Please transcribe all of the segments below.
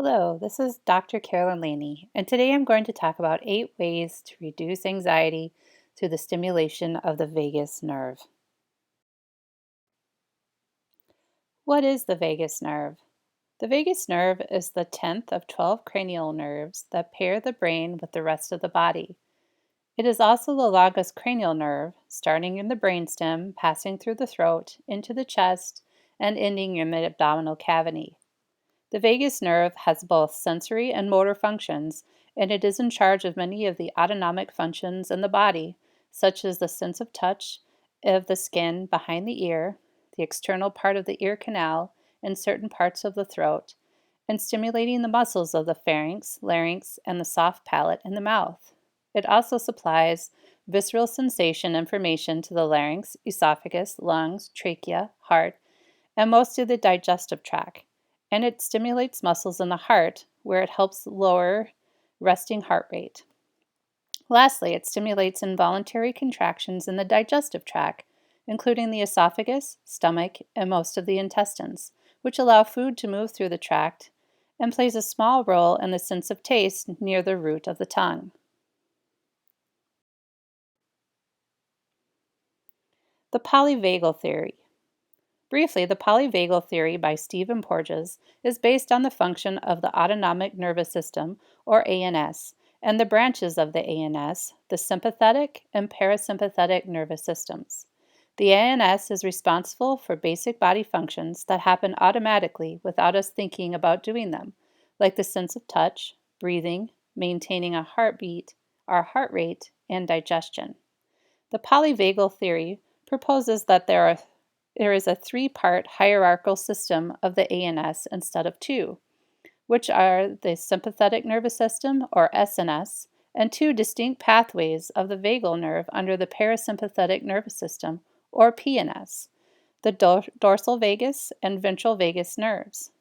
Hello, this is Dr. Carolyn Laney, and today I'm going to talk about 8 ways to reduce anxiety through the stimulation of the vagus nerve. What is the vagus nerve? The vagus nerve is the 10th of 12 cranial nerves that pair the brain with the rest of the body. It is also the longest cranial nerve, starting in the brainstem, passing through the throat, into the chest, and ending in the abdominal cavity. The vagus nerve has both sensory and motor functions, and it is in charge of many of the autonomic functions in the body, such as the sense of touch of the skin behind the ear, the external part of the ear canal, and certain parts of the throat, and stimulating the muscles of the pharynx, larynx, and the soft palate in the mouth. It also supplies visceral sensation information to the larynx, esophagus, lungs, trachea, heart, and most of the digestive tract, and it stimulates muscles in the heart where it helps lower resting heart rate. Lastly, it stimulates involuntary contractions in the digestive tract, including the esophagus, stomach, and most of the intestines, which allow food to move through the tract and plays a small role in the sense of taste near the root of the tongue. The polyvagal theory. Briefly, the polyvagal theory by Stephen Porges is based on the function of the autonomic nervous system, or ANS, and the branches of the ANS, the sympathetic and parasympathetic nervous systems. The ANS is responsible for basic body functions that happen automatically without us thinking about doing them, like the sense of touch, breathing, maintaining a heartbeat, our heart rate, and digestion. The polyvagal theory proposes that there is a three-part hierarchical system of the ANS instead of two, which are the sympathetic nervous system, or SNS, and two distinct pathways of the vagal nerve under the parasympathetic nervous system, or PNS, the dorsal vagus and ventral vagus nerves.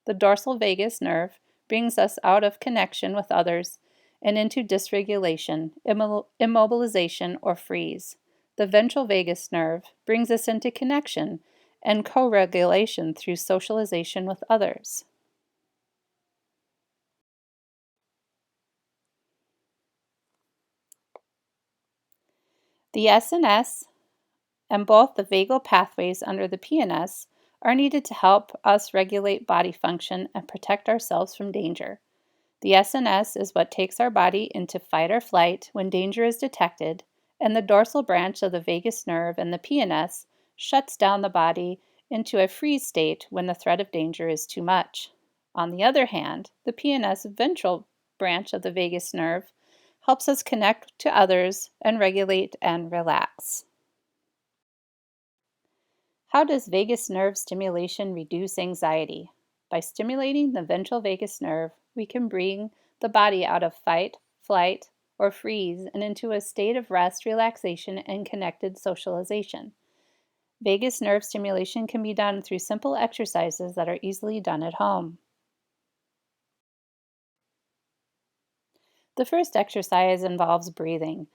The dorsal vagus nerve brings us out of connection with others and into dysregulation, immobilization, or freeze. The ventral vagus nerve brings us into connection and co-regulation through socialization with others. The SNS and both the vagal pathways under the PNS are needed to help us regulate body function and protect ourselves from danger. The SNS is what takes our body into fight or flight when danger is detected, and the dorsal branch of the vagus nerve and the PNS shuts down the body into a freeze state when the threat of danger is too much. On the other hand, the PNS ventral branch of the vagus nerve helps us connect to others and regulate and relax. How does vagus nerve stimulation reduce anxiety? By stimulating the ventral vagus nerve, we can bring the body out of fight, flight, or freeze and into a state of rest, relaxation, and connected socialization. Vagus nerve stimulation can be done through simple exercises that are easily done at home. The first exercise involves breathing.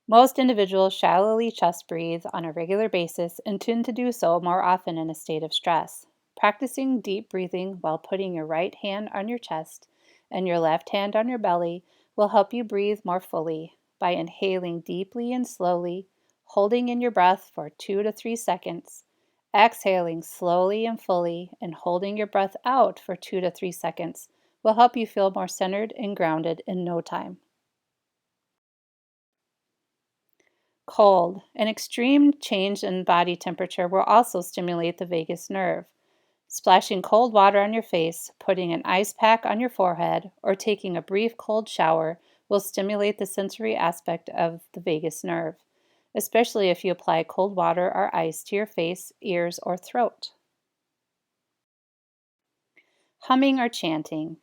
Most individuals shallowly chest breathe on a regular basis and tend to do so more often in a state of stress. Practicing deep breathing while putting your right hand on your chest and your left hand on your belly will help you breathe more fully by inhaling deeply and slowly, holding in your breath for 2 to 3 seconds, exhaling slowly and fully, and holding your breath out for 2 to 3 seconds will help you feel more centered and grounded in no time. Cold. An extreme change in body temperature will also stimulate the vagus nerve. Splashing cold water on your face, putting an ice pack on your forehead, or taking a brief cold shower will stimulate the sensory aspect of the vagus nerve, especially if you apply cold water or ice to your face, ears, or throat. Humming or chanting.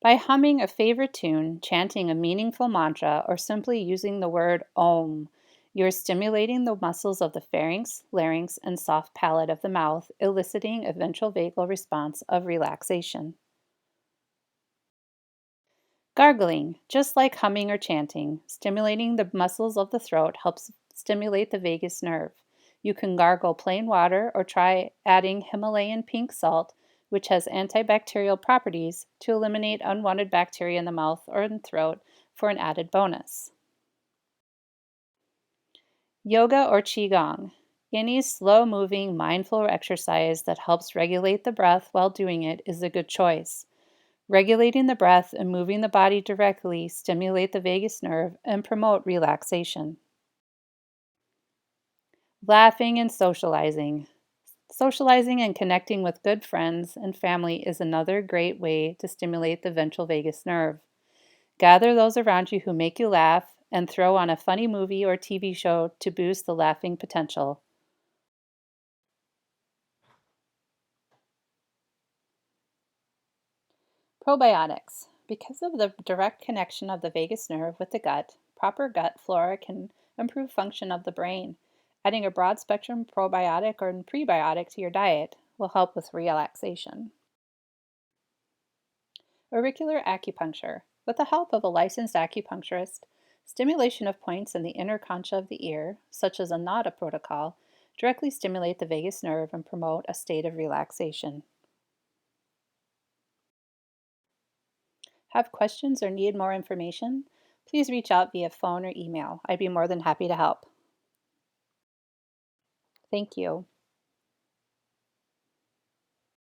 By humming a favorite tune, chanting a meaningful mantra, or simply using the word Om, you're stimulating the muscles of the pharynx, larynx, and soft palate of the mouth, eliciting a ventral vagal response of relaxation. Gargling, just like humming or chanting, stimulating the muscles of the throat helps stimulate the vagus nerve. You can gargle plain water or try adding Himalayan pink salt which has antibacterial properties to eliminate unwanted bacteria in the mouth or in the throat for an added bonus. Yoga or Qigong. Any slow moving, mindful exercise that helps regulate the breath while doing it is a good choice. Regulating the breath and moving the body directly stimulate the vagus nerve and promote relaxation. Laughing and socializing. Socializing and connecting with good friends and family is another great way to stimulate the ventral vagus nerve. Gather those around you who make you laugh and throw on a funny movie or TV show to boost the laughing potential. Probiotics. Because of the direct connection of the vagus nerve with the gut, proper gut flora can improve function of the brain. Adding a broad spectrum probiotic or prebiotic to your diet will help with relaxation. Auricular acupuncture. With the help of a licensed acupuncturist, stimulation of points in the inner concha of the ear, such as a NADA protocol, directly stimulate the vagus nerve and promote a state of relaxation. Have questions or need more information? Please reach out via phone or email. I'd be more than happy to help. Thank you.